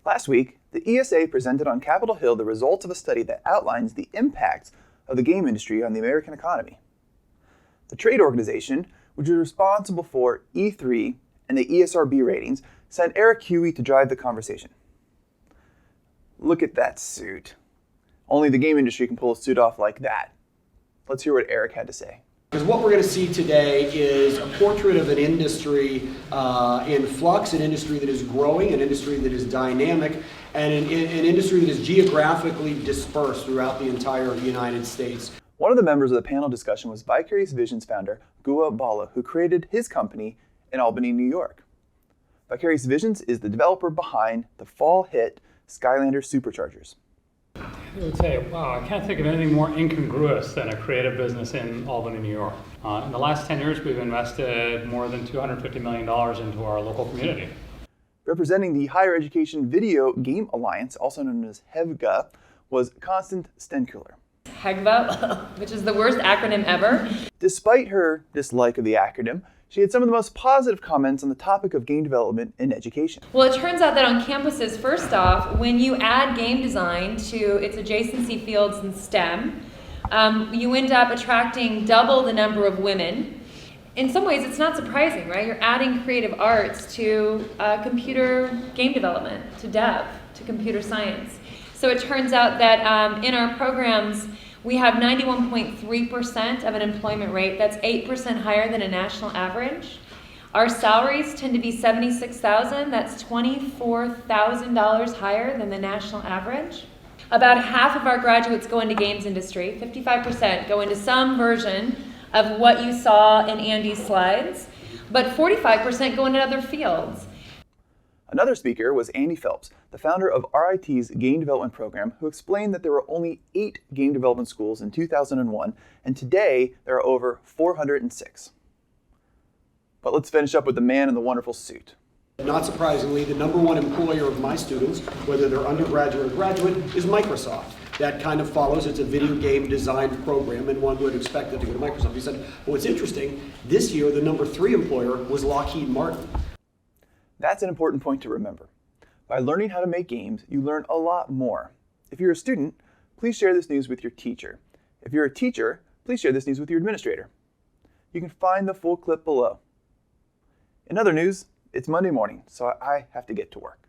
Last week, the ESA presented on Capitol Hill the results of a study that outlines the impacts of the game industry on the American economy. The trade organization, which is responsible for E3 and the ESRB ratings, sent Eric Huey to drive the conversation. Look at that suit. Only the game industry can pull a suit off like that. Let's hear what Eric had to say. Because what we're going to see today is a portrait of an industry in flux, an industry that is growing, an industry that is dynamic, and an industry that is geographically dispersed throughout the entire United States. One of the members of the panel discussion was Vicarious Visions founder Gua Bala, who created his company in Albany, New York. Vicarious Visions is the developer behind the fall hit Skylander Superchargers. I would say, wow, I can't think of anything more incongruous than a creative business in Albany, New York. In the last 10 years, we've invested more than $250 million into our local community. Representing the Higher Education Video Game Alliance, also known as HEVGA, was Constant Stenkuler. HEGVA, which is the worst acronym ever. Despite her dislike of the acronym, she had some of the most positive comments on the topic of game development in education. Well, it turns out that on campuses, first off, when you add game design to its adjacency fields in STEM, you end up attracting double the number of women. In some ways, it's not surprising, right? You're adding creative arts to computer game development, to dev, to computer science. So it turns out that in our programs, we have 91.3% of an employment rate. That's 8% higher than a national average. Our salaries tend to be $76,000. That's $24,000 higher than the national average. About half of our graduates go into games industry. 55% go into some version of what you saw in Andy's slides, but 45% go into other fields. Another speaker was Andy Phelps, the founder of RIT's game development program, who explained that there were only 8 game development schools in 2001, and today there are over 406. But let's finish up with the man in the wonderful suit. Not surprisingly, the number one employer of my students, whether they're undergraduate or graduate, is Microsoft. That kind of follows. It's a video game design program, and one would expect them to go to Microsoft. He said, well, what's interesting, this year the number 3 employer was Lockheed Martin. That's an important point to remember. By learning how to make games, you learn a lot more. If you're a student, please share this news with your teacher. If you're a teacher, please share this news with your administrator. You can find the full clip below. In other news, it's Monday morning, so I have to get to work.